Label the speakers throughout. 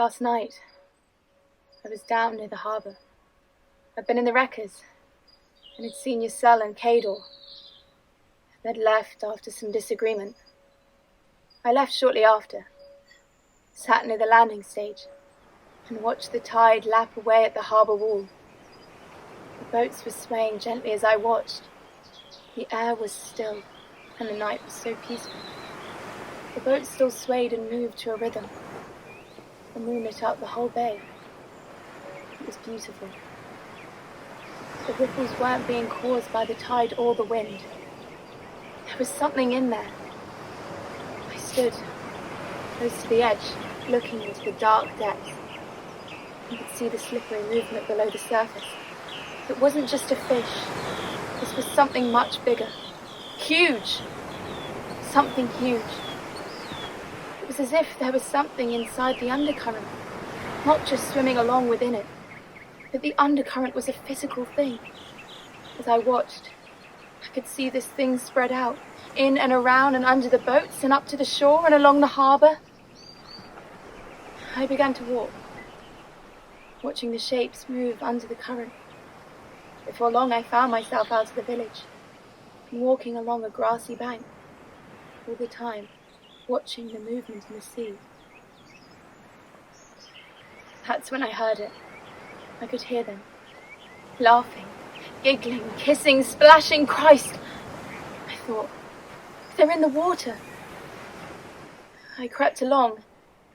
Speaker 1: Last night, I was down near the harbour. I'd been in the wreckers, and had seen Ysel and Cador. They'd left after some disagreement. I left shortly after, sat near the landing stage, and watched the tide lap away at the harbour wall. The boats were swaying gently as I watched. The air was still, and the night was so peaceful. The boats still swayed and moved to a rhythm. The moon lit up the whole bay. It was beautiful. The ripples weren't being caused by the tide or the wind. There was something in there. I stood close to the edge, looking into the dark depths. You could see the slippery movement below the surface. It wasn't just a fish. This was something much bigger. Huge. Something huge. It was as if there was something inside the undercurrent, not just swimming along within it, but the undercurrent was a physical thing. As I watched, I could see this thing spread out, in and around and under the boats and up to the shore and along the harbour. I began to walk, watching the shapes move under the current. Before long I found myself out of the village, and walking along a grassy bank, all the time watching the movement in the sea. That's when I heard it. I could hear them, laughing, giggling, kissing, splashing. Christ! I thought, they're in the water. I crept along,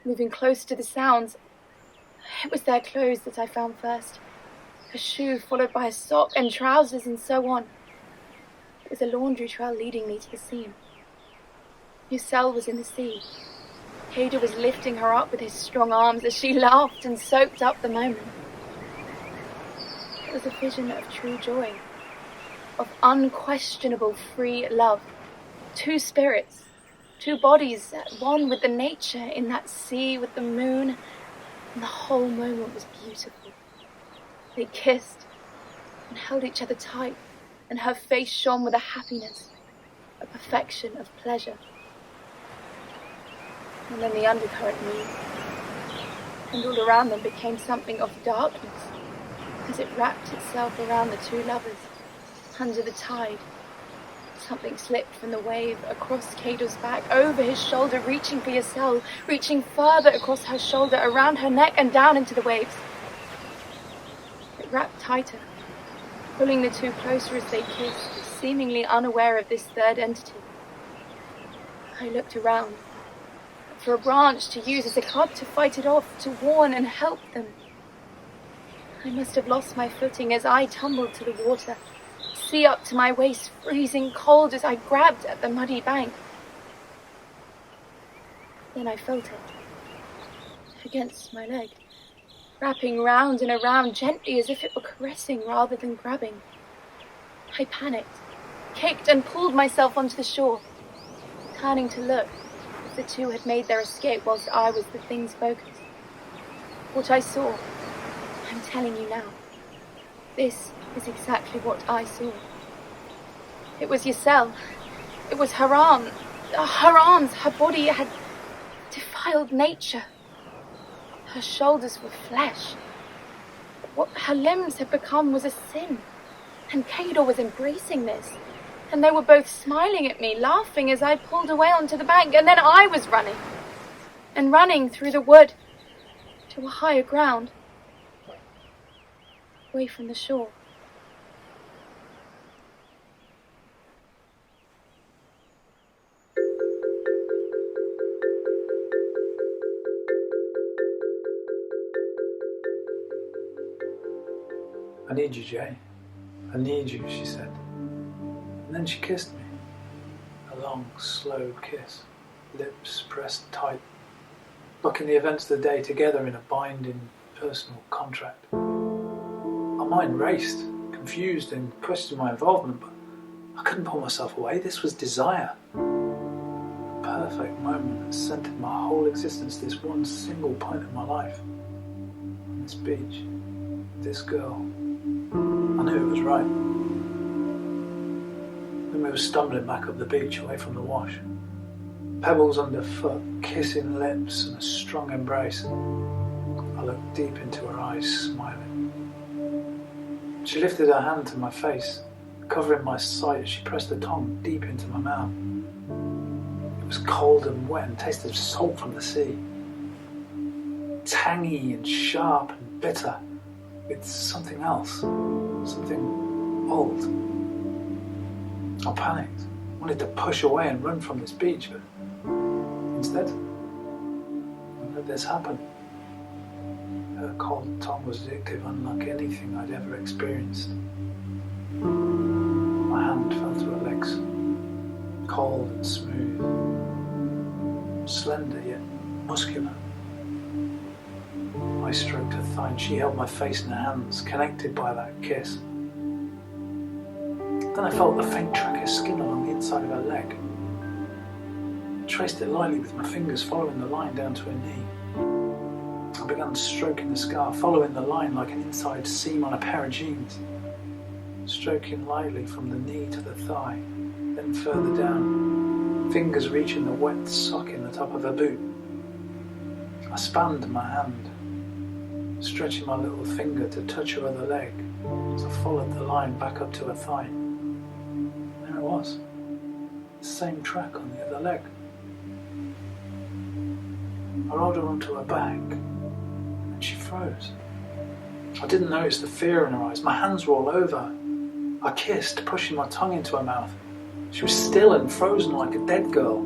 Speaker 1: moving close to the sounds. It was their clothes that I found first. A shoe followed by a sock and trousers and so on. It was a laundry trail leading me to the scene. Ysel was in the sea. Hader was lifting her up with his strong arms as she laughed and soaked up the moment. It was a vision of true joy, of unquestionable free love. Two spirits, two bodies at one with the nature in that sea with the moon, and the whole moment was beautiful. They kissed and held each other tight, and her face shone with a happiness, a perfection of pleasure. And then the undercurrent moved, and all around them became something of darkness, as it wrapped itself around the two lovers, under the tide. Something slipped from the wave across Cador's back, over his shoulder, reaching for Ysel, reaching further across her shoulder, around her neck and down into the waves. It wrapped tighter, pulling the two closer as they kissed, seemingly unaware of this third entity. I looked around, for a branch to use as a club to fight it off, to warn and help them. I must have lost my footing as I tumbled to the water, sea up to my waist, freezing cold as I grabbed at the muddy bank. Then I felt it against my leg, wrapping round and around gently as if it were caressing rather than grabbing. I panicked, kicked and pulled myself onto the shore, turning to look. The two had made their escape whilst I was the thing's focus. What I saw, I'm telling you now. This is exactly what I saw. It was Ysel. It was her arm. Her arms, her body had defiled nature. Her shoulders were flesh. What her limbs had become was a sin. And Cador was embracing this. And they were both smiling at me, laughing as I pulled away onto the bank, and then I was running. And running through the wood to a higher ground, away from the shore.
Speaker 2: I need you, Jay. I need you, she said. And then she kissed me. A long, slow kiss, lips pressed tight, locking the events of the day together in a binding personal contract. My mind raced, confused and questioned my involvement, but I couldn't pull myself away. This was desire. A perfect moment that centered my whole existence to this one single point in my life. On this beach, this girl. I knew it was right. Then we were stumbling back up the beach away from the wash. Pebbles underfoot, kissing lips and a strong embrace. I looked deep into her eyes, smiling. She lifted her hand to my face, covering my sight as she pressed her tongue deep into my mouth. It was cold and wet and tasted of salt from the sea. Tangy and sharp and bitter, with something else, something old. I panicked, wanted to push away and run from this beach, but instead, I let this happen. Her cold tongue was addictive, unlike anything I'd ever experienced. My hand fell to her legs, cold and smooth, slender yet muscular. I stroked her thigh and she held my face in her hands, connected by that kiss. Then I felt the faint track of skin along the inside of her leg. I traced it lightly with my fingers, following the line down to her knee. I began stroking the scar, following the line like an inside seam on a pair of jeans. Stroking lightly from the knee to the thigh, then further down, fingers reaching the wet sock in the top of her boot. I spanned my hand, stretching my little finger to touch her other leg as I followed the line back up to her thigh. There it was, the same track on the other leg. I rolled her onto her back and she froze. I didn't notice the fear in her eyes. My hands were all over her. I kissed, pushing my tongue into her mouth. She was still and frozen like a dead girl,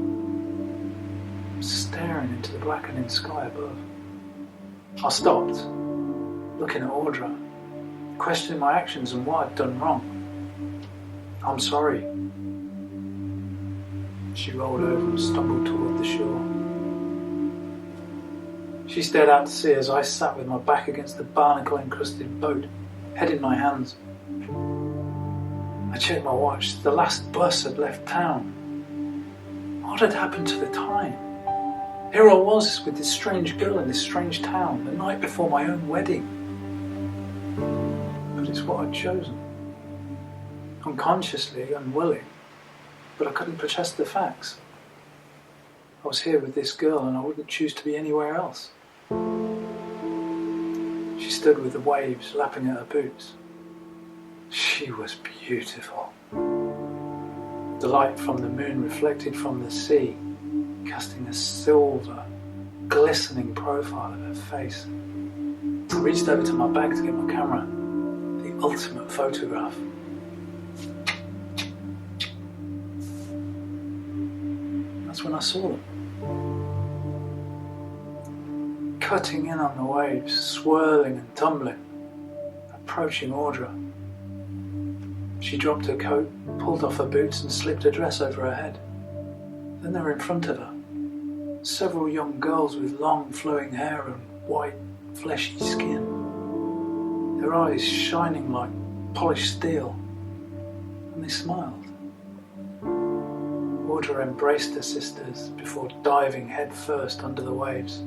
Speaker 2: staring into the blackening sky above. I stopped, looking at Audra, questioning my actions and what I'd done wrong. "I'm sorry." She rolled over and stumbled toward the shore. She stared out to sea as I sat with my back against the barnacle-encrusted boat, head in my hands. I checked my watch. The last bus had left town. What had happened to the time? Here I was with this strange girl in this strange town, the night before my own wedding. But it's what I'd chosen. Unconsciously, unwilling, but I couldn't protest the facts. I was here with this girl and I wouldn't choose to be anywhere else. She stood with the waves lapping at her boots. She was beautiful. The light from the moon reflected from the sea, casting a silver, glistening profile of her face. I reached over to my bag to get my camera, the ultimate photograph. That's when I saw them. Cutting in on the waves, swirling and tumbling, approaching Audra. She dropped her coat, pulled off her boots and slipped her dress over her head. Then they were in front of her. Several young girls with long flowing hair and white, fleshy skin. Their eyes shining like polished steel. And they smiled. Audra embraced her sisters before diving head first under the waves.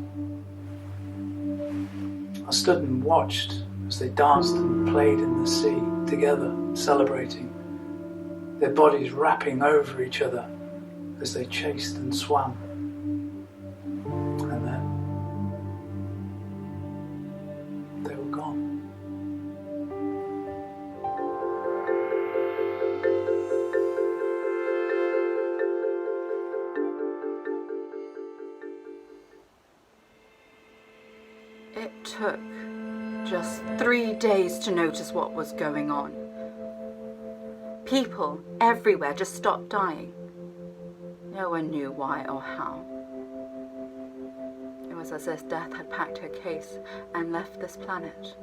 Speaker 2: I stood and watched as they danced and played in the sea together, celebrating, their bodies wrapping over each other as they chased and swam. And then they were gone.
Speaker 3: It took just 3 days to notice what was going on. People everywhere just stopped dying. No one knew why or how. It was as if death had packed her case and left this planet.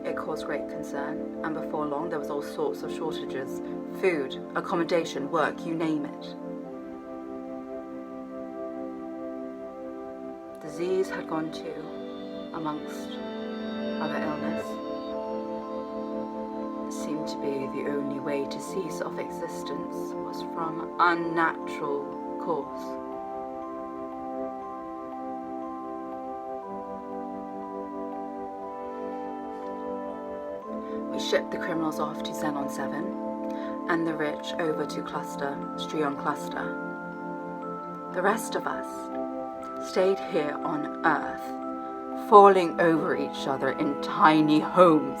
Speaker 3: It caused great concern, and before long there was all sorts of shortages. Food, accommodation, work, you name it. Disease had gone too, amongst other illness. It seemed to be the only way to cease of existence was from unnatural cause. We shipped the criminals off to Xenon 7 and the rich over to Strion Cluster. The rest of us stayed here on Earth, falling over each other in tiny homes.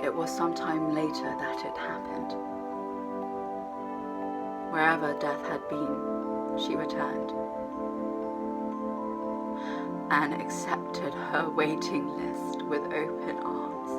Speaker 3: It was some time later that it happened. Wherever death had been, she returned and accepted her waiting list with open arms.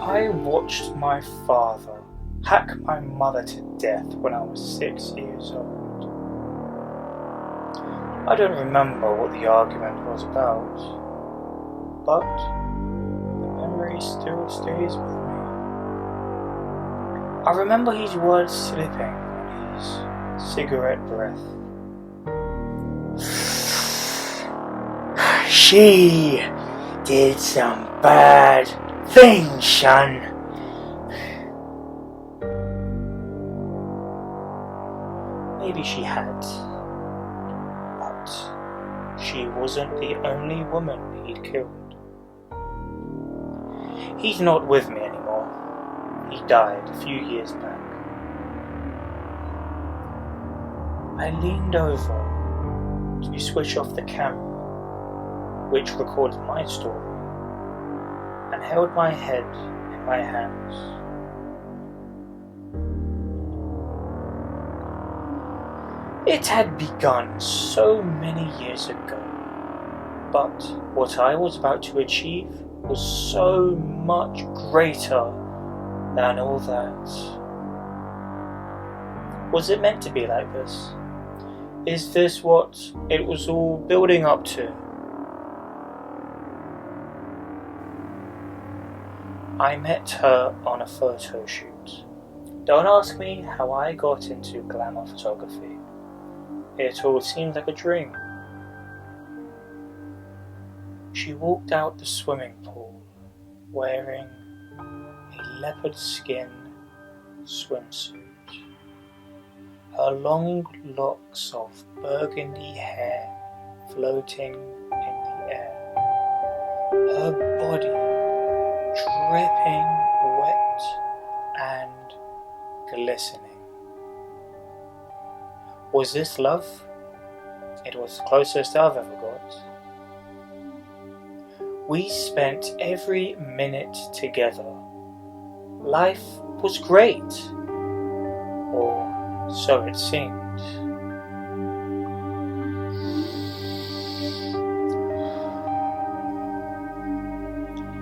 Speaker 4: I watched my father hack my mother to death when I was 6 years old. I don't remember what the argument was about, but the memory still stays with me. I remember his words slipping on his cigarette breath. She did some bad things, son. Maybe she had, but she wasn't the only woman he'd killed. He's not with me anymore. He died a few years back. I leaned over to switch off the camera, which recorded my story, and held my head in my hands. It had begun so many years ago, but what I was about to achieve was so much greater than all that. Was it meant to be like this? Is this what it was all building up to? I met her on a photo shoot. Don't ask me how I got into glamour photography. It all seemed like a dream. She walked out the swimming pool wearing a leopard skin swimsuit. Her long locks of burgundy hair floating in the air. Her body dripping wet and glistening. Was this love? It was the closest I've ever got. We spent every minute together. Life was great, or so it seemed.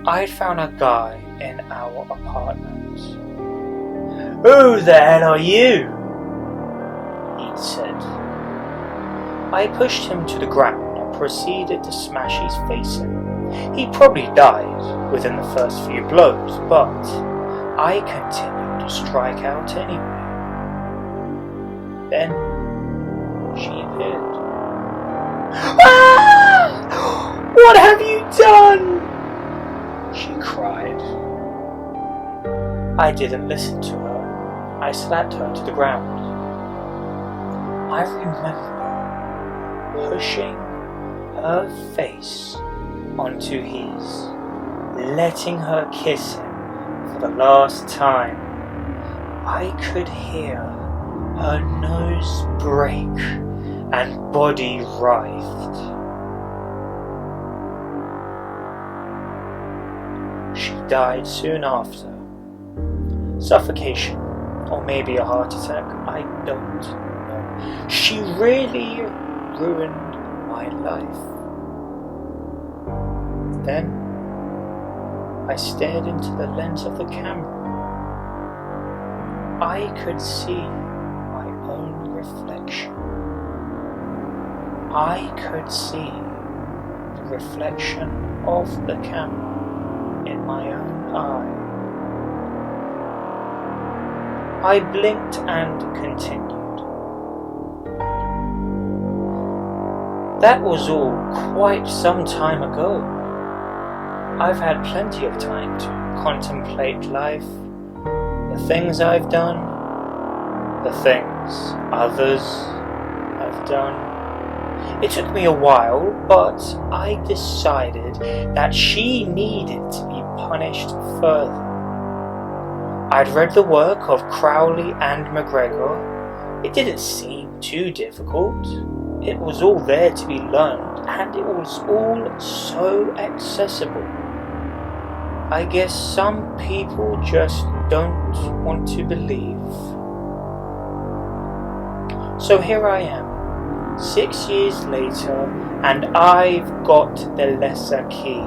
Speaker 4: I'd found a guy in our apartment. Who the hell are you? He'd said. I pushed him to the ground and proceeded to smash his face in. He probably died within the first few blows, but I continued to strike out anyway. Then she appeared. Ah! What have you done? She cried. I didn't listen to her. I slapped her to the ground. I remember pushing her face onto his, letting her kiss him for the last time. I could hear her nose break and body writhed. She died soon after. Suffocation, or maybe a heart attack, I don't know. She really ruined my life. Then I stared into the lens of the camera. I could see my own reflection. I could see the reflection of the camera in my own eye. I blinked and continued. That was all quite some time ago. I've had plenty of time to contemplate life, the things I've done, the things others have done. It took me a while, but I decided that she needed to be punished further. I'd read the work of Crowley and MacGregor. It didn't seem too difficult. It was all there to be learned, and it was all so accessible. I guess some people just don't want to believe. So here I am, 6 years later, and I've got the lesser key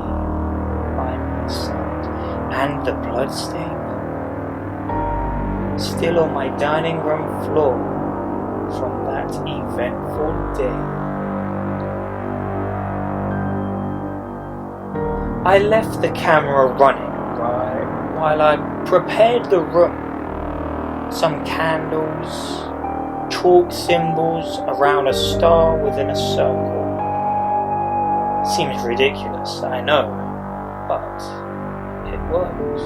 Speaker 4: by my side, and the bloodstain still on my dining room floor from that eventful day. I left the camera running while I prepared the room. Some candles, chalk symbols around a star within a circle. Seems ridiculous, I know, but it works.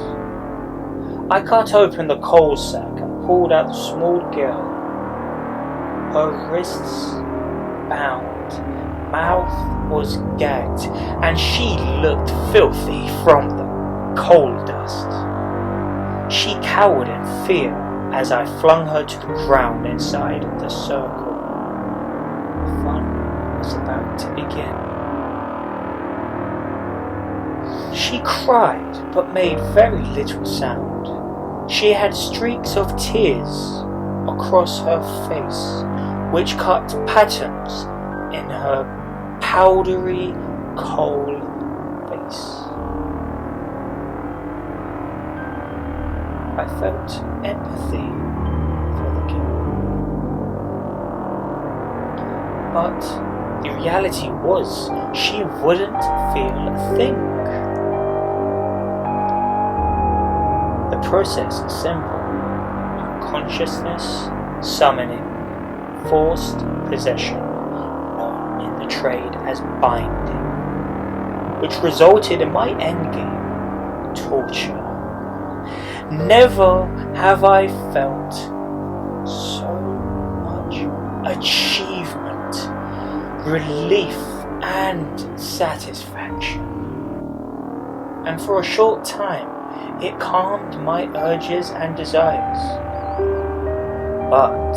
Speaker 4: I cut open the coal sack and pulled out the small girl. Her wrists bound, mouth was gagged, and she looked filthy from the coal dust. She cowered in fear as I flung her to the ground inside the circle. The fun was about to begin. She cried, but made very little sound. She had streaks of tears across her face, which cut patterns in her powdery coal face. I felt empathy for the girl. But the reality was she wouldn't feel a thing. The process is simple. Unconsciousness, summoning, forced possession, known in the trade as binding, which resulted in my endgame, torture. Never have I felt so much achievement, relief, and satisfaction. And for a short time, it calmed my urges and desires. But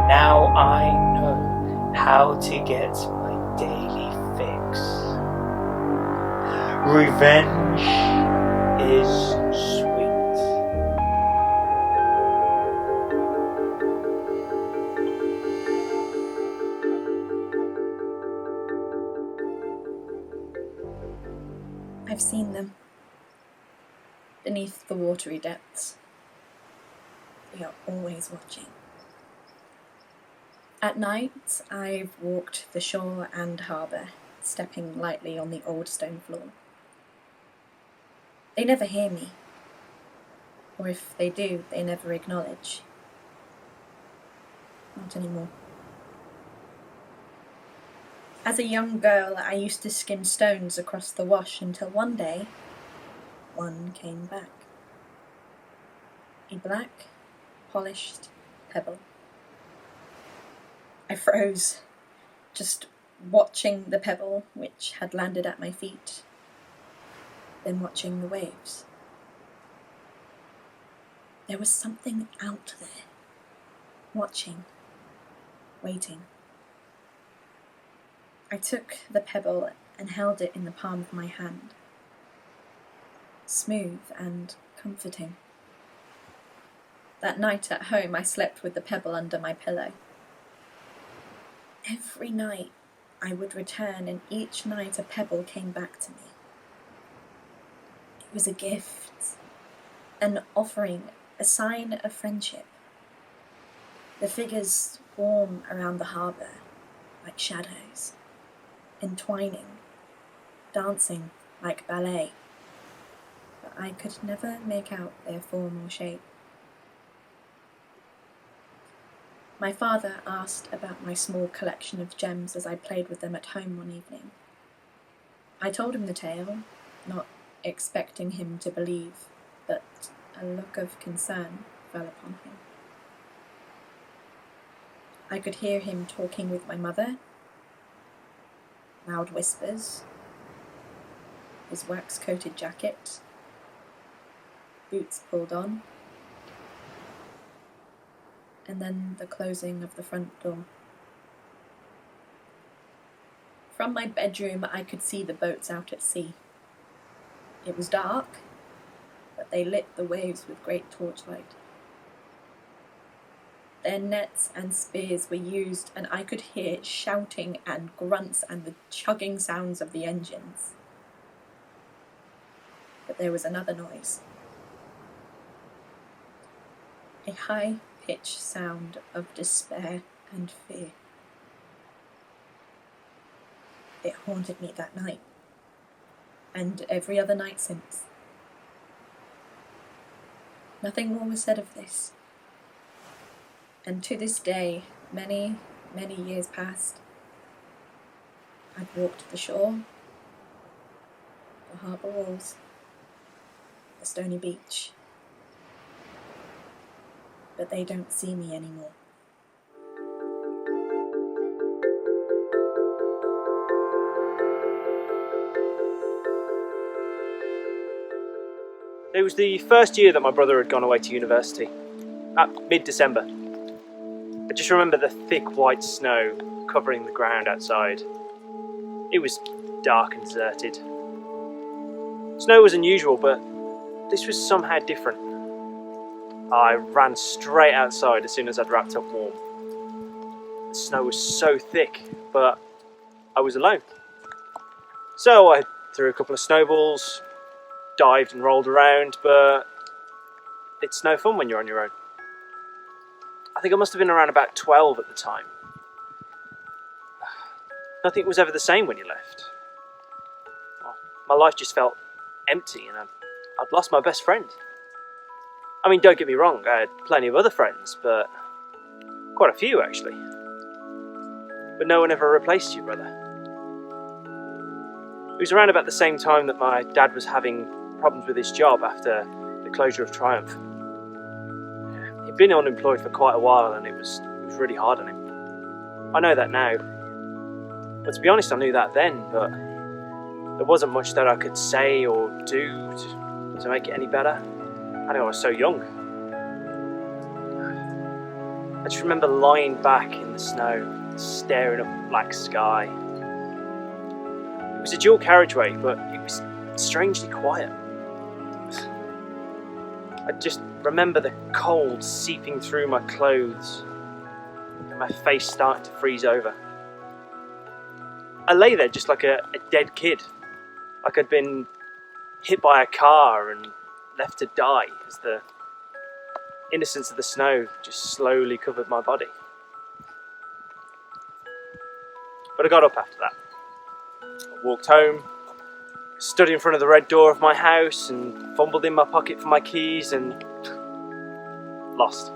Speaker 4: now I know how to get my daily fix. Revenge is sweet.
Speaker 5: I've seen them. Beneath the watery depths. They are always watching. At night, I've walked the shore and harbour, stepping lightly on the old stone floor. They never hear me, or if they do, they never acknowledge. Not anymore. As a young girl, I used to skim stones across the wash until one day, one came back. A black, polished pebble. I froze, just watching the pebble which had landed at my feet, then watching the waves. There was something out there, watching, waiting. I took the pebble and held it in the palm of my hand. Smooth and comforting. That night at home, I slept with the pebble under my pillow. Every night I would return, and each night a pebble came back to me. It was a gift, an offering, a sign of friendship. The figures swarm around the harbour like shadows, entwining, dancing like ballet. But I could never make out their form or shape. My father asked about my small collection of gems as I played with them at home one evening. I told him the tale, not expecting him to believe, but a look of concern fell upon him. I could hear him talking with my mother, loud whispers, his wax-coated jacket, boots pulled on, and then the closing of the front door. From my bedroom, I could see the boats out at sea. It was dark, but they lit the waves with great torchlight. Their nets and spears were used, and I could hear shouting and grunts and the chugging sounds of the engines. But there was another noise. A high-pitched sound of despair and fear. It haunted me that night, and every other night since. Nothing more was said of this. And to this day, many, many years past, I've walked the shore, the harbour walls, the stony beach, but they don't see me anymore.
Speaker 6: It was the first year that my brother had gone away to university, at mid-December. I just remember the thick white snow covering the ground outside. It was dark and deserted. Snow was unusual, but this was somehow different. I ran straight outside as soon as I'd wrapped up warm. The snow was so thick, but I was alone. So I threw a couple of snowballs, dived and rolled around, but it's no fun when you're on your own. I think I must have been around about 12 at the time. Nothing was ever the same when you left. Well, my life just felt empty, and I'd lost my best friend. I mean, don't get me wrong, I had plenty of other friends, but quite a few actually. But no one ever replaced you, brother. It was around about the same time that my dad was having problems with his job after the closure of Triumph. He'd been unemployed for quite a while, and it was really hard on him. I know that now. But to be honest, I knew that then, but there wasn't much that I could say or do to make it any better. I know I was so young. I just remember lying back in the snow, staring at the black sky. It was a dual carriageway, but it was strangely quiet. I just remember the cold seeping through my clothes and my face starting to freeze over. I lay there just like a dead kid, like I'd been hit by a car and left to die as the innocence of the snow just slowly covered my body. But I got up after that. I walked home, stood in front of the red door of my house and fumbled in my pocket for my keys and lost.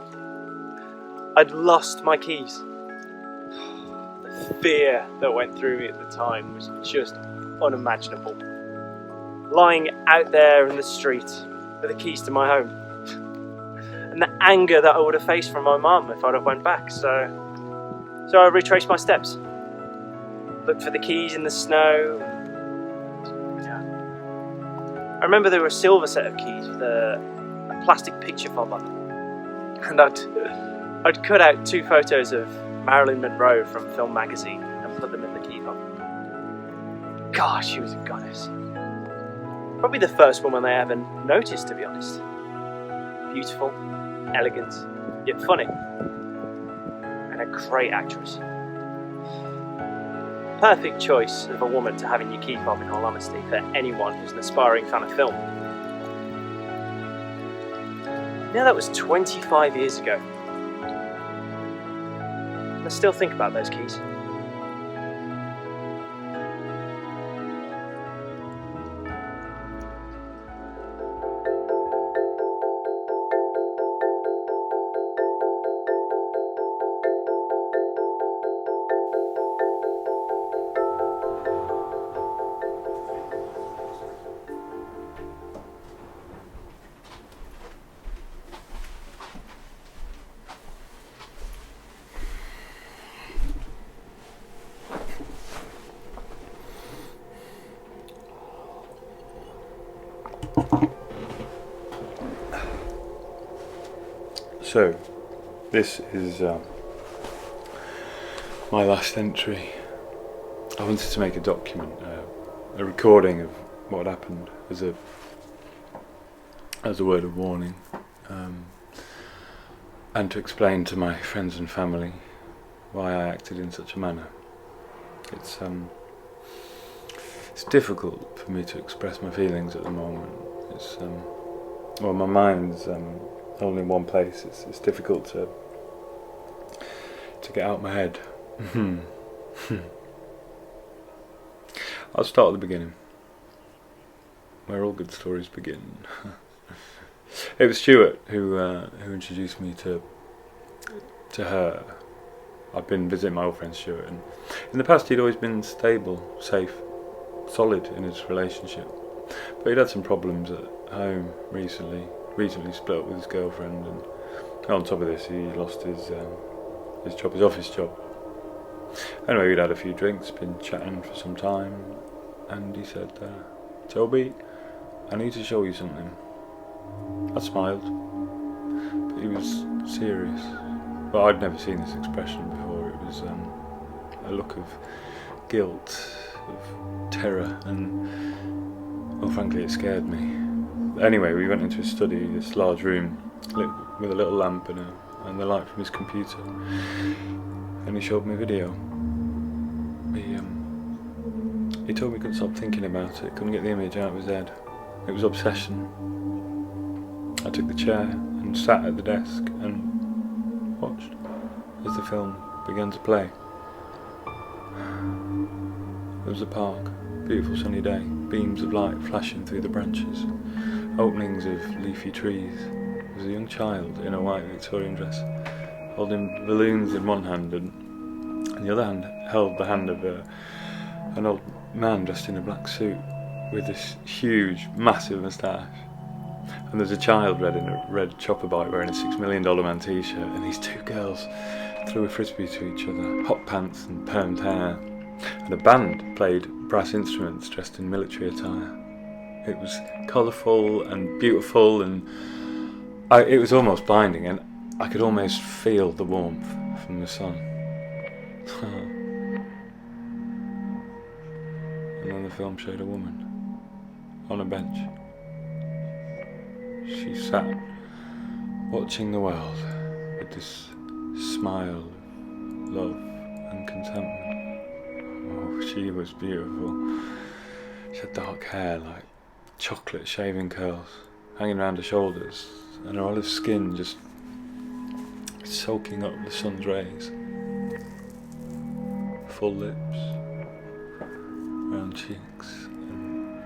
Speaker 6: I'd lost my keys. The fear that went through me at the time was just unimaginable. Lying out there in the street with the keys to my home. And the anger that I would have faced from my mum if I'd have went back. So I retraced my steps. Looked for the keys in the snow. I remember there were a silver set of keys with a plastic picture fob on them. And I'd cut out 2 photos of Marilyn Monroe from Film Magazine and put them in the key fob. Gosh, she was a goddess. Probably the first woman I ever noticed, to be honest. Beautiful, elegant, yet funny. And a great actress. Perfect choice of a woman to have in your key fob, in all honesty, for anyone who's an aspiring fan of film. Now that was 25 years ago. I still think about those keys.
Speaker 7: So, this is my last entry. I wanted to make a document, a recording of what happened as a word of warning, and to explain to my friends and family why I acted in such a manner. It's difficult for me to express my feelings at the moment. It's well, my mind's only in one place. It's difficult to get out my head. I'll start at the beginning, where all good stories begin. It was Stuart who introduced me to her. I've been visiting my old friend Stuart, and in the past he'd always been stable, safe, solid in his relationship. But he'd had some problems at home recently. Recently split up with his girlfriend, and on top of this, he lost his job, his office job. Anyway, we'd had a few drinks, been chatting for some time, and he said, "Toby, I need to show you something." I smiled, but he was serious. But I'd never seen this expression before. It was a look of guilt, of terror, and, well, frankly, it scared me. Anyway, we went into his study, this large room, lit with a little lamp and the light from his computer, and he showed me a video. He told me he couldn't stop thinking about it, couldn't get the image out of his head. It was obsession. I took the chair and sat at the desk and watched as the film began to play. There was a park, beautiful sunny day, beams of light flashing through the branches, openings of leafy trees. There was a young child in a white Victorian dress, holding balloons in one hand, and in the other hand held the hand of an old man dressed in a black suit with this huge, massive moustache. And there's a child in a red chopper bike wearing a $6 Million Man t-shirt, and these two girls threw a frisbee to each other, hot pants and permed hair. And a band played brass instruments dressed in military attire. It was colourful and beautiful, and it was almost blinding, and I could almost feel the warmth from the sun. And then the film showed a woman on a bench. She sat watching the world with this smile of love and contentment. Oh, she was beautiful. She had dark hair like chocolate shaving curls hanging around her shoulders, and her olive skin just soaking up the sun's rays. Full lips, round cheeks, and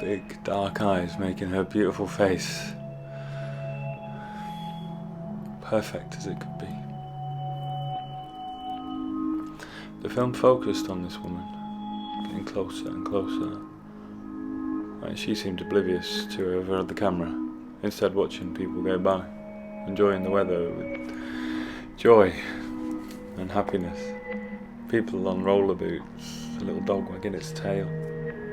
Speaker 7: big dark eyes making her beautiful face perfect as it could be. The film focused on this woman, getting closer and closer, and she seemed oblivious to whoever had the camera, instead watching people go by, enjoying the weather with joy and happiness. People on roller boots, a little dog wagging its tail,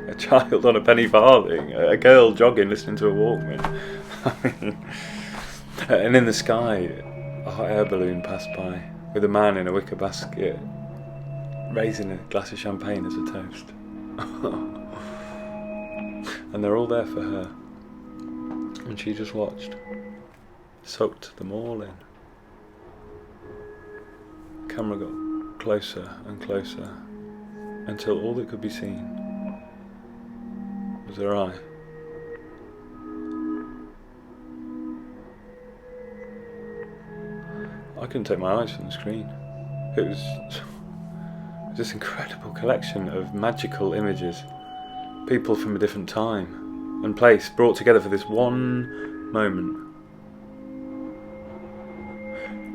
Speaker 7: a child on a penny farthing, a girl jogging listening to a Walkman. I mean, and in the sky, a hot air balloon passed by with a man in a wicker basket raising a glass of champagne as a toast. And they're all there for her, and she just watched, soaked them all in. The camera got closer and closer until all that could be seen was her eye. I couldn't take my eyes from the screen. It was this incredible collection of magical images, people from a different time and place brought together for this one moment.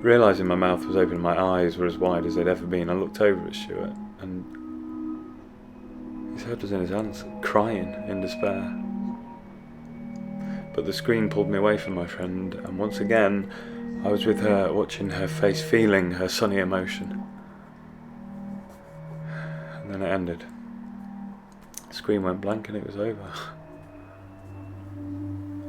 Speaker 7: Realising my mouth was open and my eyes were as wide as they'd ever been, I looked over at Stuart, and his head was in his hands, crying in despair. But the screen pulled me away from my friend, and once again I was with her, watching her face, feeling her sunny emotion. And then it ended. The screen went blank and it was over.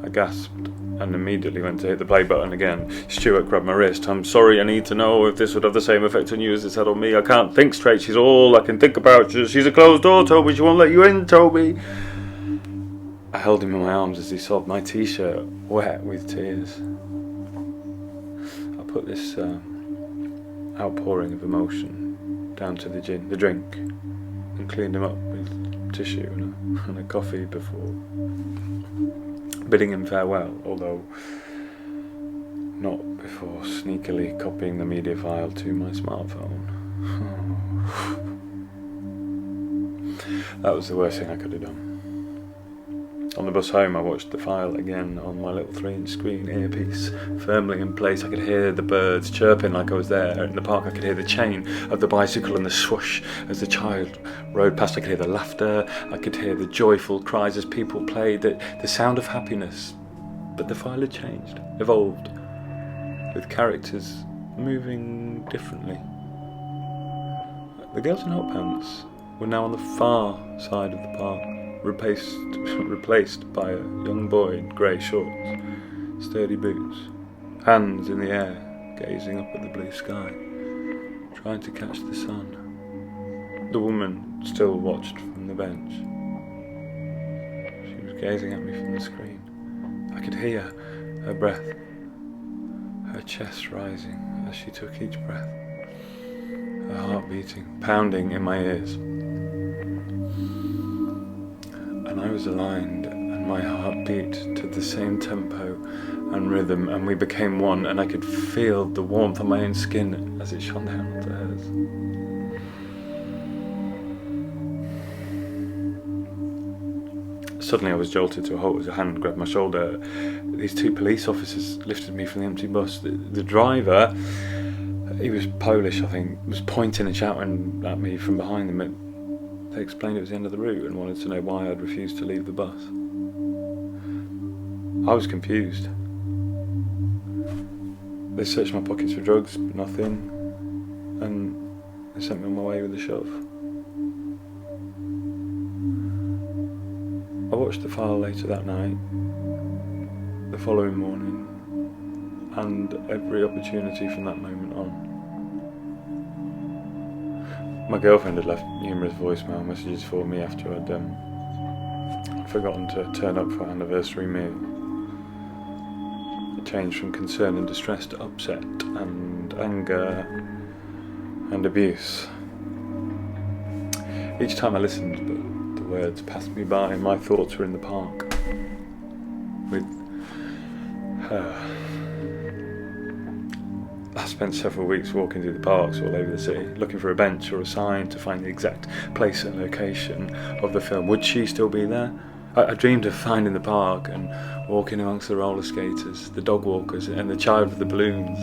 Speaker 7: I gasped and immediately went to hit the play button again. Stuart grabbed my wrist. "I'm sorry, I need to know if this would have the same effect on you as it's had on me. I can't think straight. She's all I can think about. She's a closed door, Toby. She won't let you in, Toby." I held him in my arms as he sobbed, my t-shirt wet with tears. I put this outpouring of emotion down to the drink, and cleaned him up with tissue and a coffee before bidding him farewell, although not before sneakily copying the media file to my smartphone. That was the worst thing I could have done. On the bus home, I watched the file again on my little 3-inch screen earpiece, firmly in place. I could hear the birds chirping like I was there. In the park, I could hear the chain of the bicycle and the swoosh as the child rode past. I could hear the laughter. I could hear the joyful cries as people played, the sound of happiness. But the file had changed, evolved, with characters moving differently. The girls in hot pants were now on the far side of the park, replaced by a young boy in grey shorts, sturdy boots, hands in the air, gazing up at the blue sky, trying to catch the sun. The woman still watched from the bench. She was gazing at me from the screen. I could hear her breath, her chest rising as she took each breath, her heart beating, pounding in my ears. And I was aligned, and my heart beat to the same tempo and rhythm, and we became one, and I could feel the warmth on my own skin as it shone down onto hers. Suddenly I was jolted to a halt as a hand grabbed my shoulder. These 2 police officers lifted me from the empty bus. The driver, he was Polish, I think, was pointing and shouting at me from behind them. They explained it was the end of the route and wanted to know why I'd refused to leave the bus. I was confused. They searched my pockets for drugs, but nothing, and they sent me on my way with a shove. I watched the file later that night, the following morning, and every opportunity from that moment on. My girlfriend had left numerous voicemail messages for me after I'd forgotten to turn up for our anniversary meal. It changed from concern and distress to upset and anger and abuse. Each time I listened, but the words passed me by, and my thoughts were in the park with her. I spent several weeks walking through the parks all over the city, looking for a bench or a sign to find the exact place and location of the film. Would she still be there? I dreamed of finding the park and walking amongst the roller skaters, the dog walkers, and the child with the balloons,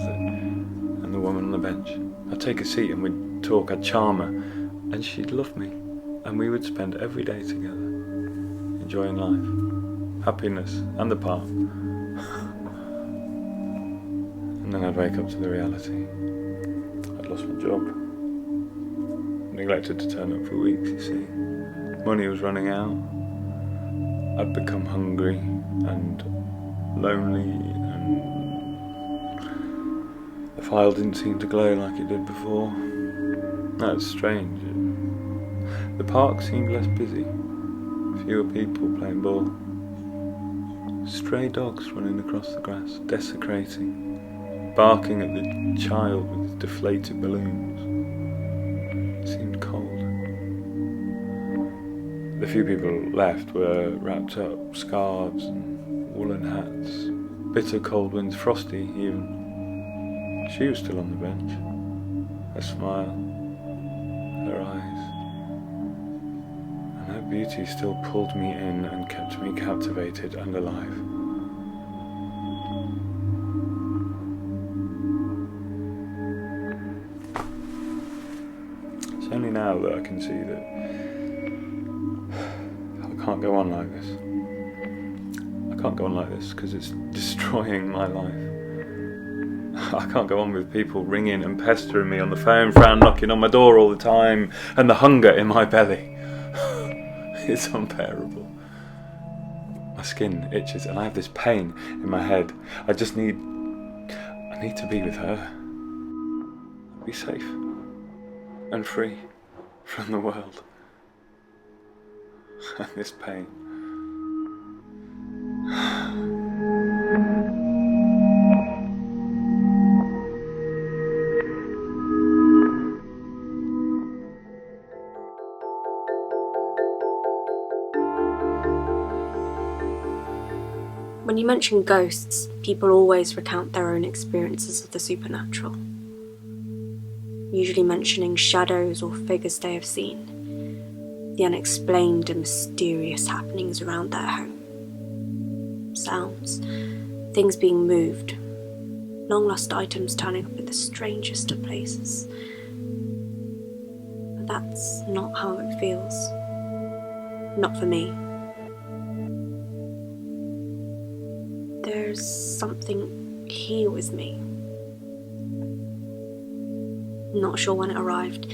Speaker 7: and the woman on the bench. I'd take a seat and we'd talk, I'd charm her, and she'd love me, and we would spend every day together, enjoying life, happiness, and the park. And then I'd wake up to the reality. I'd lost my job. Neglected to turn up for weeks, you see. Money was running out. I'd become hungry and lonely, and the file didn't seem to glow like it did before. That's strange. The park seemed less busy. Fewer people playing ball. Stray dogs running across the grass, desecrating, barking at the child with deflated balloons. It seemed cold. The few people left were wrapped up, scarves and woolen hats. Bitter cold winds, frosty even. She was still on the bench. Her smile, her eyes, and her beauty still pulled me in and kept me captivated and alive. It's only now that I can see that I can't go on like this. I can't go on like this because it's destroying my life. I can't go on with people ringing and pestering me on the phone, Fran knocking on my door all the time, and the hunger in my belly. It's unbearable. My skin itches and I have this pain in my head. I need to be with her. Be safe and free from the world. And this pain.
Speaker 8: When you mention ghosts, people always recount their own experiences of the supernatural, usually mentioning shadows or figures they have seen, the unexplained and mysterious happenings around their home. Sounds, things being moved, long-lost items turning up in the strangest of places. But that's not how it feels. Not for me. There's something here with me. Not sure when it arrived.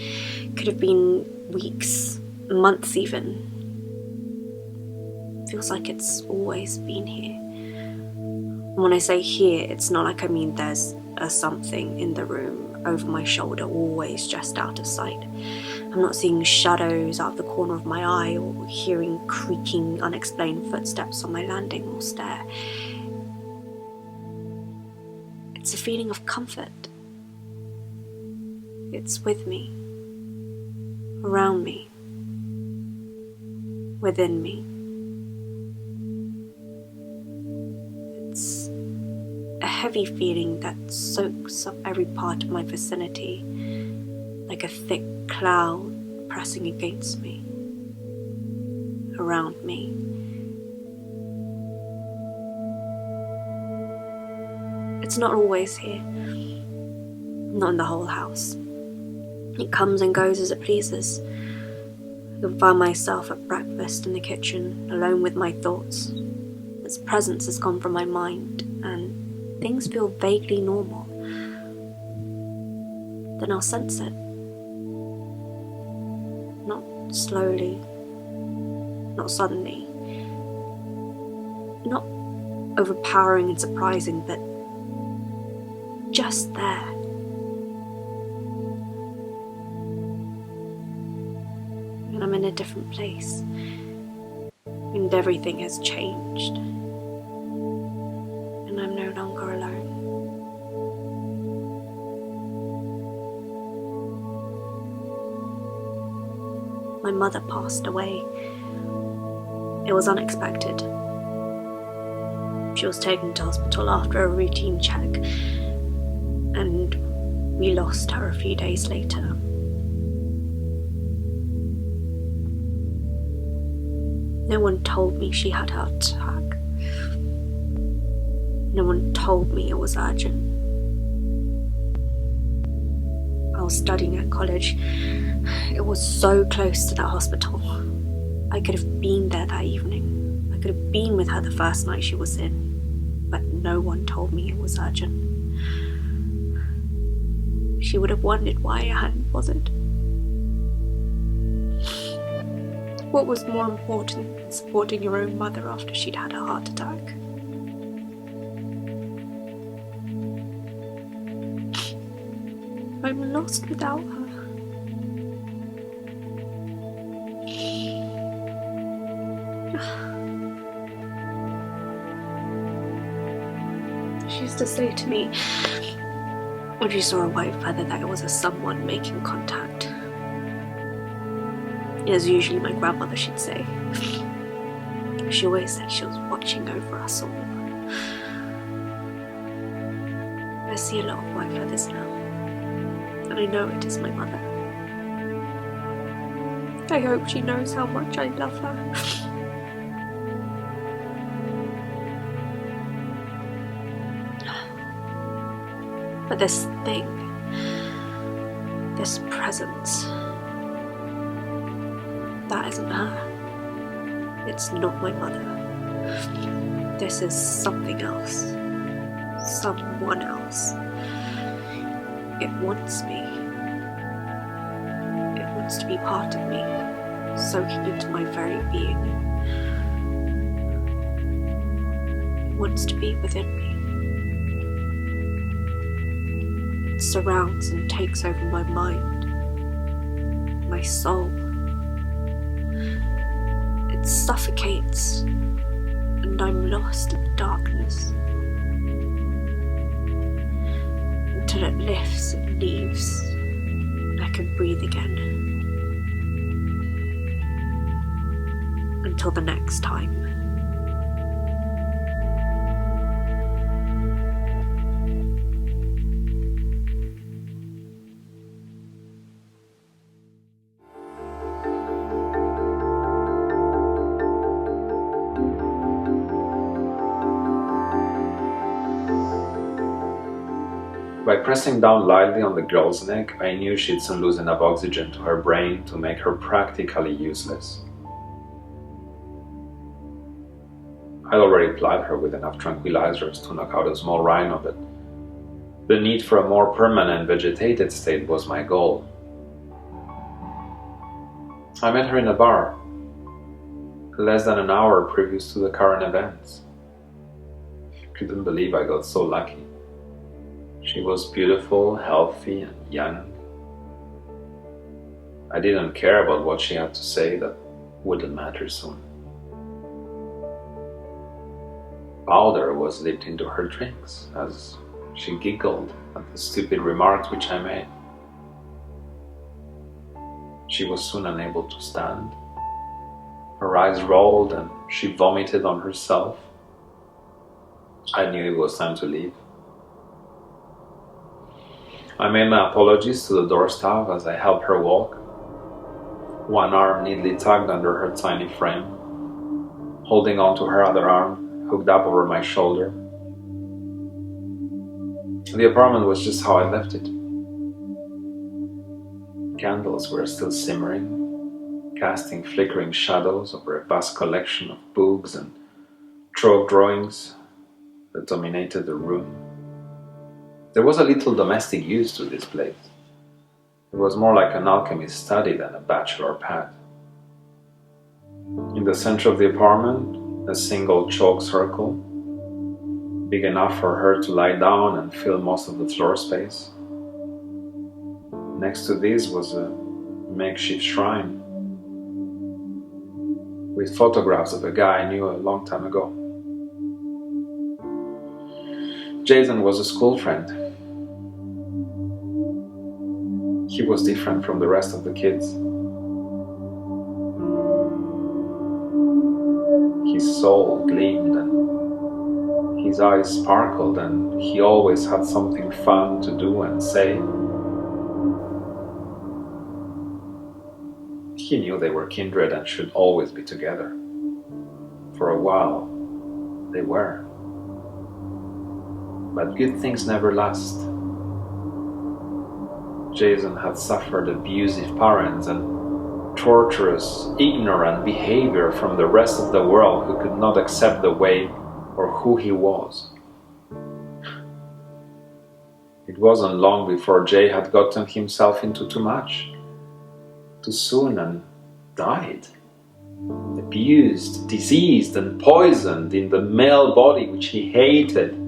Speaker 8: Could have been weeks, months even. Feels like it's always been here. And when I say here, it's not like I mean there's a something in the room over my shoulder, always just out of sight. I'm not seeing shadows out of the corner of my eye or hearing creaking, unexplained footsteps on my landing or stair. It's a feeling of comfort. It's with me, around me, within me. It's a heavy feeling that soaks up every part of my vicinity, like a thick cloud pressing against me, around me. It's not always here, not in the whole house. It comes and goes as it pleases. I can find myself at breakfast in the kitchen, alone with my thoughts. Its presence has gone from my mind, and things feel vaguely normal. Then I'll sense it. Not slowly, not suddenly, not overpowering and surprising, but just there. And I'm in a different place, and everything has changed, and I'm no longer alone. My mother passed away. It was unexpected. She was taken to hospital after a routine check, and we lost her a few days later. No one told me she had a heart attack. No one told me it was urgent. I was studying at college. It was so close to that hospital. I could have been there that evening. I could have been with her the first night she was in. But no one told me it was urgent. She would have wondered why I hadn't bothered. What was more important than supporting your own mother after she'd had a heart attack? I'm lost without her. She used to say to me, when she saw a white feather, that it was a someone making contact. It was usually my grandmother, she'd say. She always said she was watching over us all. I see a lot of white feathers now, and I know it is my mother. I hope she knows how much I love her. But this thing, this presence, that isn't her. It's not my mother. This is something else. Someone else. It wants me. It wants to be part of me, soaking into my very being. wants to be within me. It surrounds and takes over my mind, my soul. It suffocates, and I'm lost in the darkness. Until it lifts and leaves, and I can breathe again. Until the next time.
Speaker 9: By pressing down lightly on the girl's neck, I knew she'd soon lose enough oxygen to her brain to make her practically useless. I'd already plied her with enough tranquilizers to knock out a small rhino, but the need for a more permanent vegetated state was my goal. I met her in a bar, less than an hour previous to the current events. Couldn't believe I got so lucky. She was beautiful, healthy, and young. I didn't care about what she had to say, that wouldn't matter soon. Powder was dipped into her drinks as she giggled at the stupid remarks which I made. She was soon unable to stand. Her eyes rolled and she vomited on herself. I knew it was time to leave. I made my apologies to the door staff as I helped her walk, one arm neatly tucked under her tiny frame, holding on to her other arm, hooked up over my shoulder. The apartment was just how I left it. Candles were still simmering, casting flickering shadows over a vast collection of books and chalk drawings that dominated the room. There was a little domestic use to this place. It was more like an alchemist's study than a bachelor pad. In the center of the apartment, a single chalk circle, big enough for her to lie down and fill most of the floor space. Next to this was a makeshift shrine with photographs of a guy I knew a long time ago. Jason was a school friend. He was different from the rest of the kids. His soul gleamed and his eyes sparkled, and he always had something fun to do and say. He knew they were kindred and should always be together. For a while, they were. But good things never last. Jason had suffered abusive parents and torturous, ignorant behavior from the rest of the world who could not accept the way or who he was. It wasn't long before Jay had gotten himself into too much, too soon, and died. Abused, diseased, and poisoned in the male body which he hated.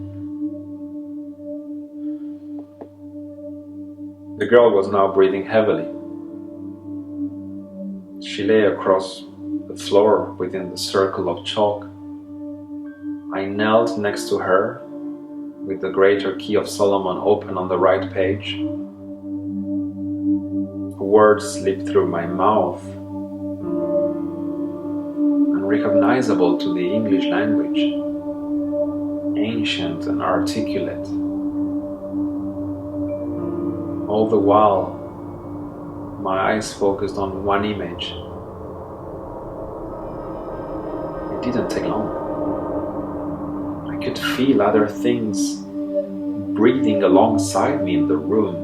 Speaker 9: The girl was now breathing heavily. She lay across the floor within the circle of chalk. I knelt next to her, with the Greater Key of Solomon open on the right page. Words slipped through my mouth, unrecognizable to the English language, ancient and articulate. All the while, my eyes focused on one image. It didn't take long. I could feel other things breathing alongside me in the room,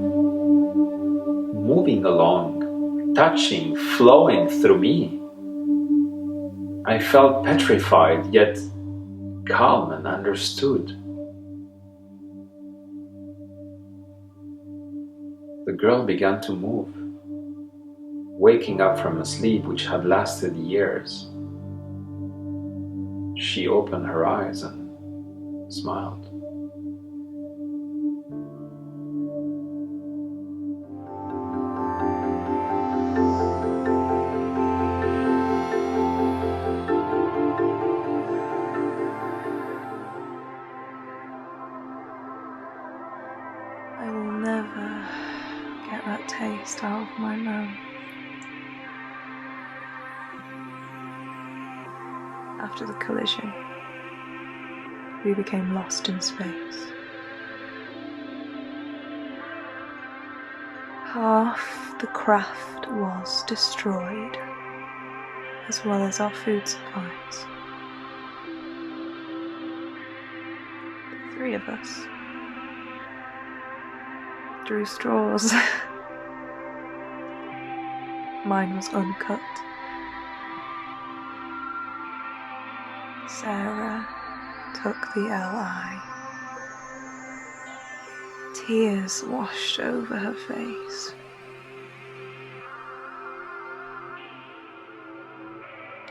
Speaker 9: moving along, touching, flowing through me. I felt petrified, yet calm and understood. The girl began to move, waking up from a sleep which had lasted years. She opened her eyes and smiled.
Speaker 10: I will never get that taste out of my mouth. After the collision, we became lost in space. Half the craft was destroyed, as well as our food supplies. The three of us drew straws. Mine was uncut. Sarah took the LI. Tears washed over her face.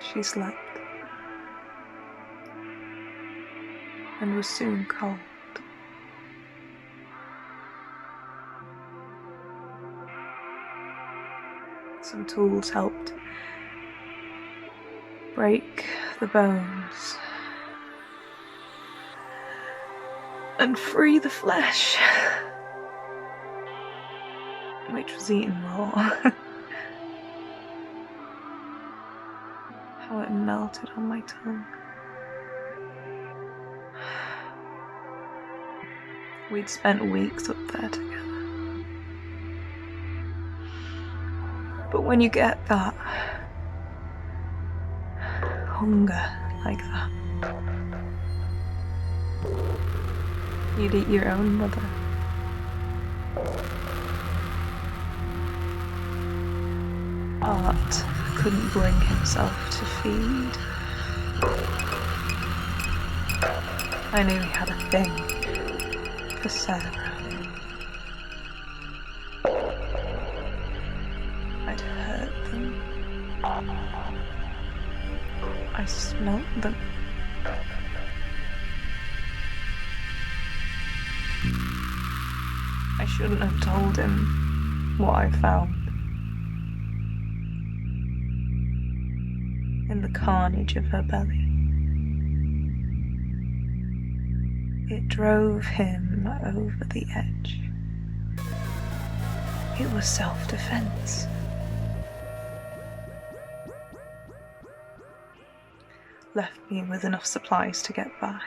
Speaker 10: She slept and was soon cold. Some tools helped break the bones and free the flesh, which was eaten raw. How it melted on my tongue. We'd spent weeks up there together. But when you get that hunger like that, you'd eat your own mother. Art couldn't bring himself to feed. I knew he had a thing for Sarah. I'd heard them. I smelt them. I shouldn't have told him what I found. In the carnage of her belly. It drove him over the edge. It was self-defense. Left me with enough supplies to get by.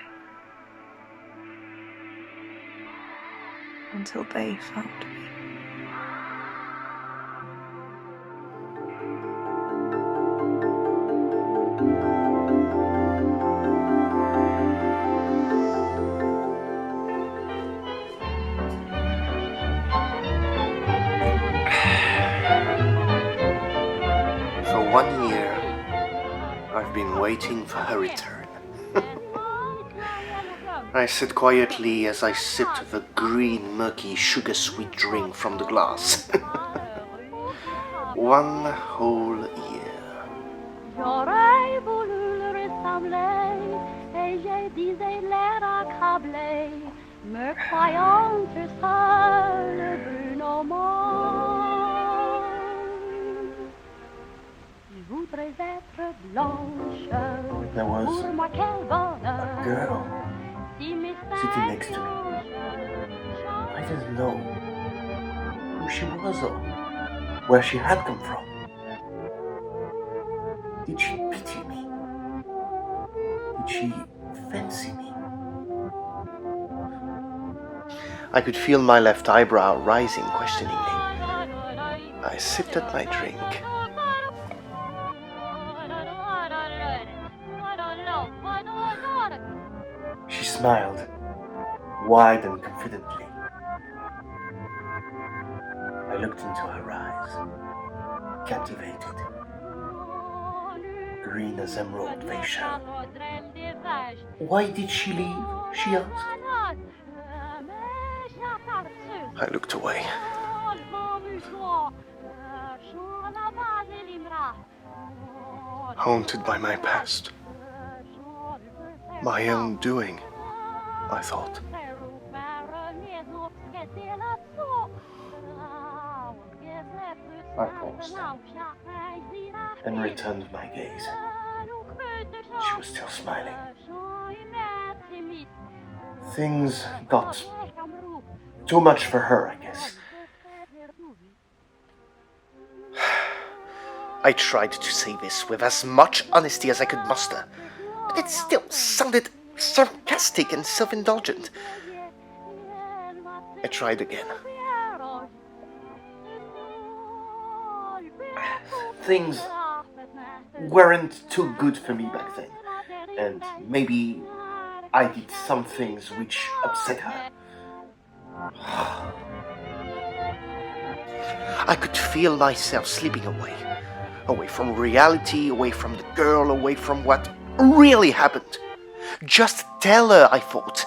Speaker 10: Until they found me.
Speaker 11: For 1 year, I've been waiting for her return. I sat quietly as I sipped the green, murky, sugar-sweet drink from the glass. 1 whole year.
Speaker 12: J'aurais voulu le ressembler et je disais l'air accablé, me croyant tout seul, Bruno Mars. Je voudrais être blanche.
Speaker 11: There was
Speaker 12: Pour moi, quel bonheur.
Speaker 11: a girl sitting next to me. I didn't know who she was or where she had come from. Did she pity me? Did she fancy me? I could feel my left eyebrow rising questioningly. I sipped at my drink. She smiled, wide and confidently. I looked into her eyes, captivated. Green as emerald they shone. Why did she leave? She asked. I looked away. Haunted by my past. My own doing. I thought. I paused and returned my gaze. She was still smiling. Things got too much for her, I guess. I tried to say this with as much honesty as I could muster, but it still sounded sarcastic and self-indulgent. I tried again. Things weren't too good for me back then, and maybe I did some things which upset her. I could feel myself slipping away from reality, away from the girl, away from what really happened. Just tell her, I thought.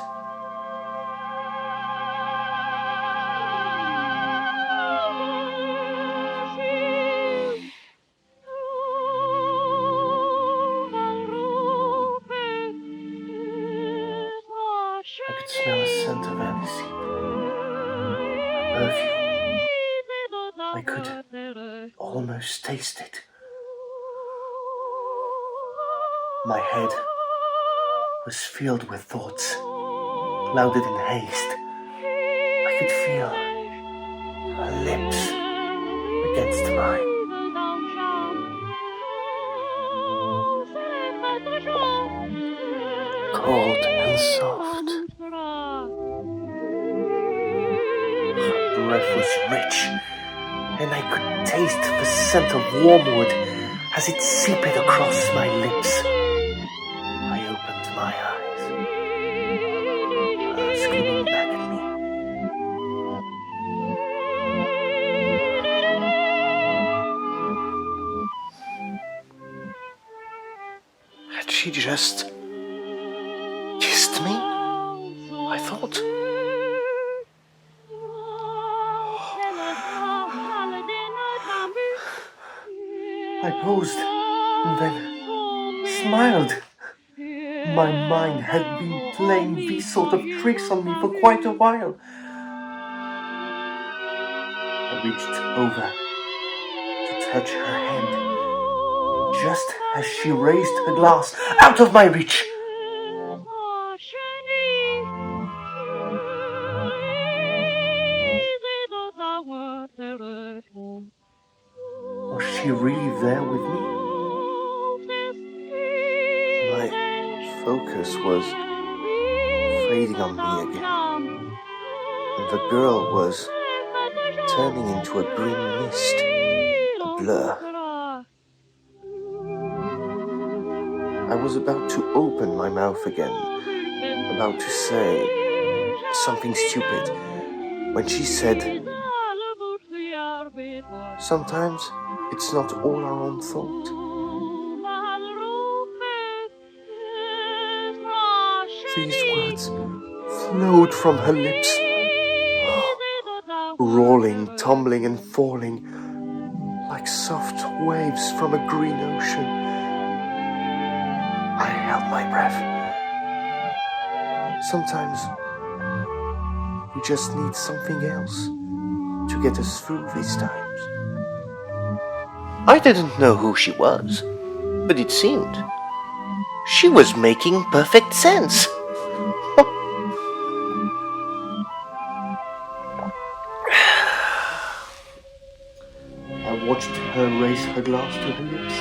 Speaker 11: I could smell a scent of aniseed, perfume. I could almost taste it. My head was filled with thoughts, clouded in haste. I could feel her lips against mine. Cold and soft. Her breath was rich, and I could taste the scent of wormwood as it seeped across my lips. I opened my eyes, her screaming back at me. Had she just kissed me? I thought. I paused and then smiled. My mind had been playing these sort of tricks on me for quite a while. I reached over to touch her hand, just as she raised her glass out of my reach. Was she really there with me? My focus was fading on me again, and the girl was turning into a green mist, a blur. I was about to open my mouth again, about to say something stupid, when she said, "Sometimes it's not all our own fault." These words flowed from her lips, rolling, tumbling and falling like soft waves from a green ocean. I held my breath. Sometimes we just need something else to get us through these times. I didn't know who she was, but it seemed she was making perfect sense. I watched her raise her glass to her lips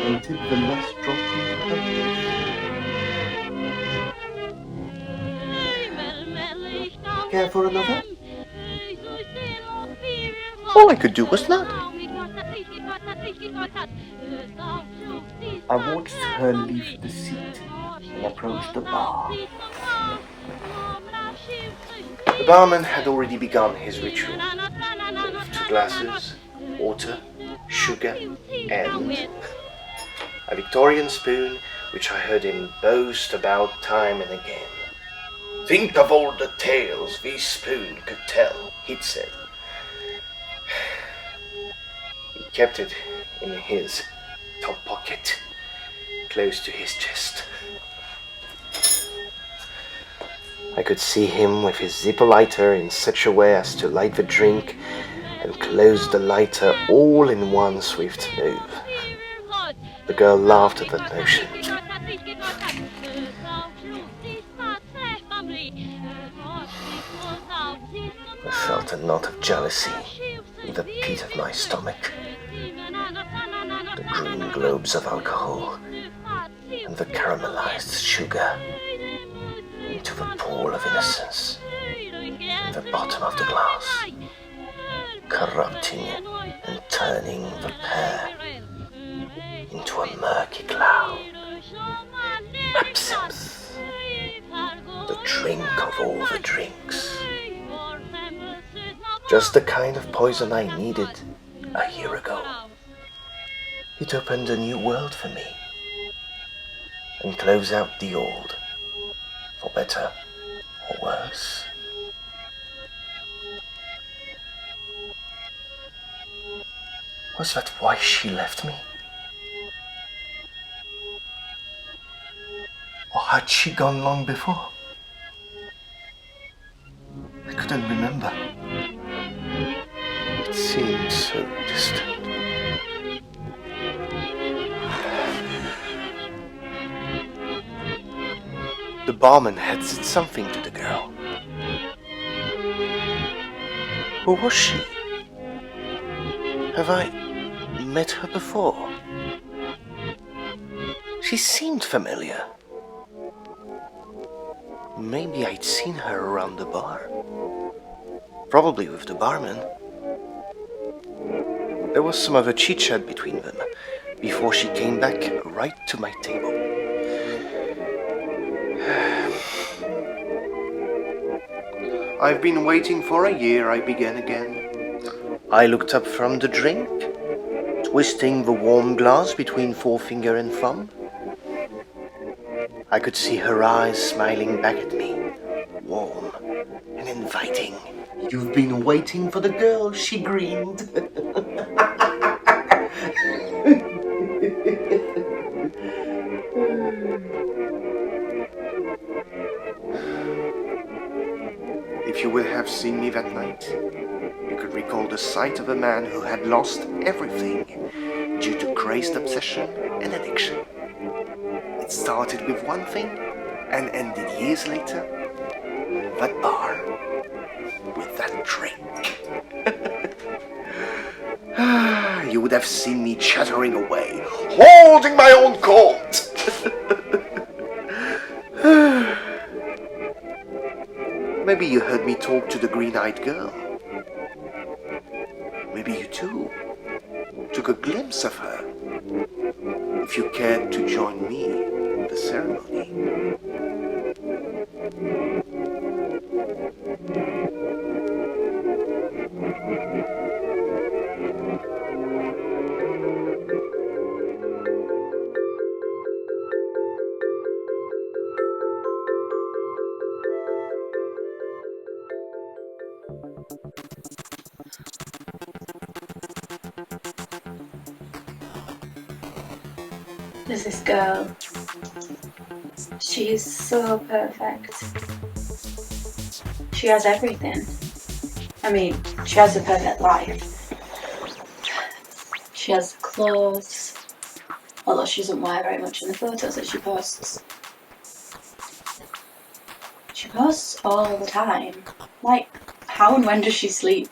Speaker 11: until the last drop in her face. Care for another? All I could do was nod. I watched her leave the seat and approach the bar. The barman had already begun his ritual with 2 glasses, water, sugar, and a Victorian spoon which I heard him boast about time and again. "Think of all the tales this spoon could tell," he'd said. He kept it in his top pocket, close to his chest. I could see him with his zipper lighter in such a way as to light the drink and close the lighter all in one swift move. The girl laughed at that notion. I felt a knot of jealousy in the pit of my stomach. The green globes of alcohol and the caramelized sugar into the pool of innocence in the bottom of the glass, corrupting and turning the pair into a murky cloud. Absinthe, the drink of all the drinks. Just the kind of poison I needed a year ago. It opened a new world for me and closed out the old, for better or worse. Was that why she left me? Or had she gone long before? I couldn't remember. It seemed so distant. The barman had said something to the girl. Who was she? Have I met her before? She seemed familiar. Maybe I'd seen her around the bar. Probably with the barman. There was some other chit-chat between them before she came back right to my table. I've been waiting for a year, I began again. I looked up from the drink, twisting the warm glass between forefinger and thumb. I could see her eyes smiling back at me, warm and inviting. You've been waiting for the girl, she grinned. If you would have seen me that night, you could recall the sight of a man who had lost everything due to crazed obsession and addiction. It started with one thing and ended years later, that bar, with that drink. You would have seen me chattering away, holding my own court. Maybe you heard me talk to the green-eyed girl. Maybe you too took a glimpse of her. If you cared to join me in the ceremony.
Speaker 1: There's this girl. She's so perfect. She has everything. I mean, she has a perfect life. She has clothes, although she doesn't wear very much in the photos that she posts. She posts all the time. Like, how and when does she sleep?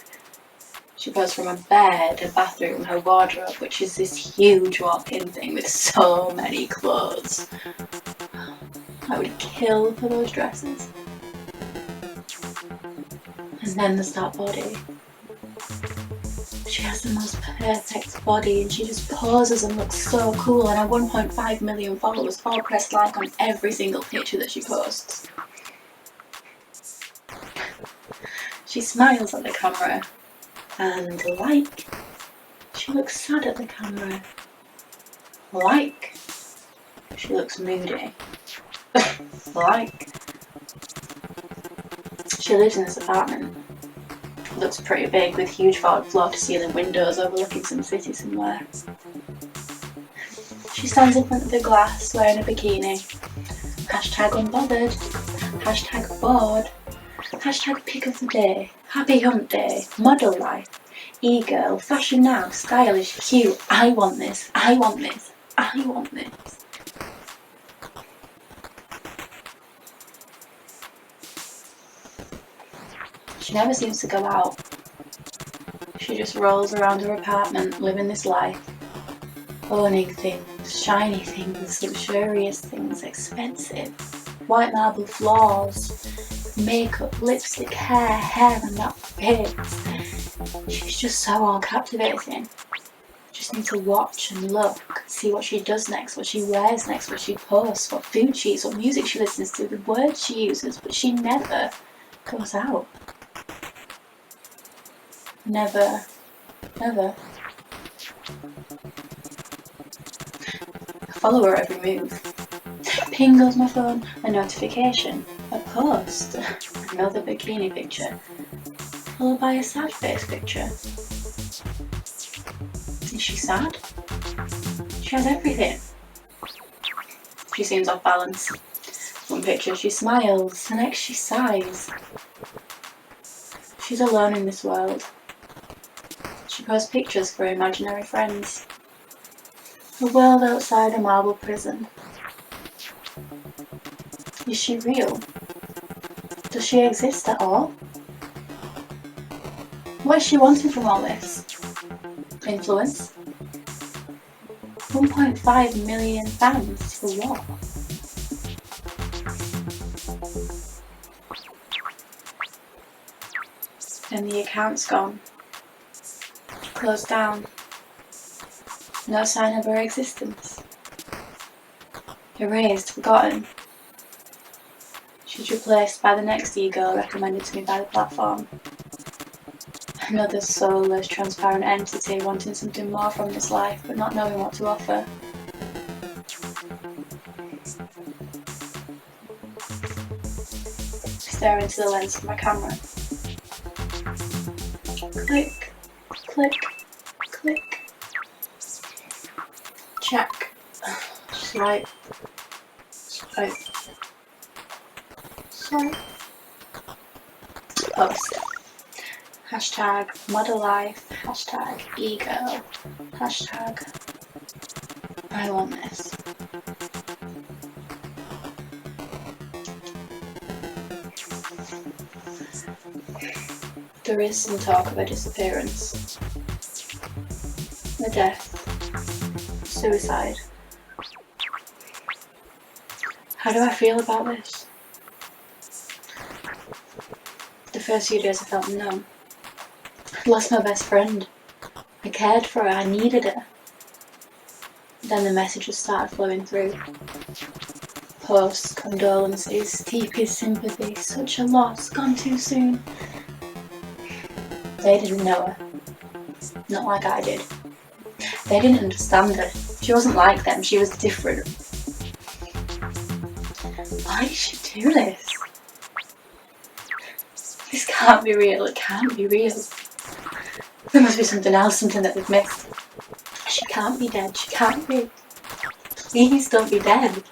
Speaker 1: She goes from her bed, her bathroom, her wardrobe, which is this huge walk-in thing with so many clothes. I would kill for those dresses. And then there's that body. She has the most perfect body and she just poses and looks so cool, and her 1.5 million followers all press like on every single picture that she posts. She smiles at the camera. And like, she looks sad at the camera. Like, she looks moody. Like, she lives in this apartment. It looks pretty big with huge floor-to-ceiling windows overlooking some city somewhere. She stands in front of the glass wearing a bikini. Hashtag unbothered. Hashtag bored. Hashtag pick of the day. Happy hump day. Model life. E-girl. Fashion now. Stylish. Cute. I want this. I want this. I want this. She never seems to go out. She just rolls around her apartment, living this life. Owning things, shiny things, luxurious things, expensive. White marble floors, makeup, lipstick, hair and that face. She's just so all captivating. Just need to watch and look, see what she does next, what she wears next, what she posts, what food she eats, what music she listens to, the words she uses, but she never goes out. Never. I follow her every move. Ping goes my phone, a notification, a post, another bikini picture, followed by a sad face picture. Is she sad? She has everything. She seems off balance. One picture she smiles, the next she sighs. She's alone in this world. She posts pictures for her imaginary friends. A world outside a marble prison. Is she real? Does she exist at all? What is she wanting from all this? Influence? 1.5 million fans for what? Then the account's gone. Closed down. No sign of her existence. Erased, forgotten. She's replaced by the next e-girl recommended to me by the platform. Another soulless, transparent entity wanting something more from this life but not knowing what to offer. Stare into the lens of my camera. Click, click, click. Check. Swipe. Swipe. Swipe. Post. Hashtag model life. Hashtag e-girl. Hashtag I want this. There is some talk of a disappearance. A death. Suicide. How do I feel about this? The first few days I felt numb. I'd lost my best friend. I cared for her, I needed her. Then the messages started flowing through. Posts, condolences, deepest sympathy, such a loss, gone too soon. They didn't know her. Not like I did. They didn't understand her. She wasn't like them, she was different. Why did she do this? This can't be real, it can't be real. There must be something else, something that we've missed. She can't be dead, she can't be. Please don't be dead.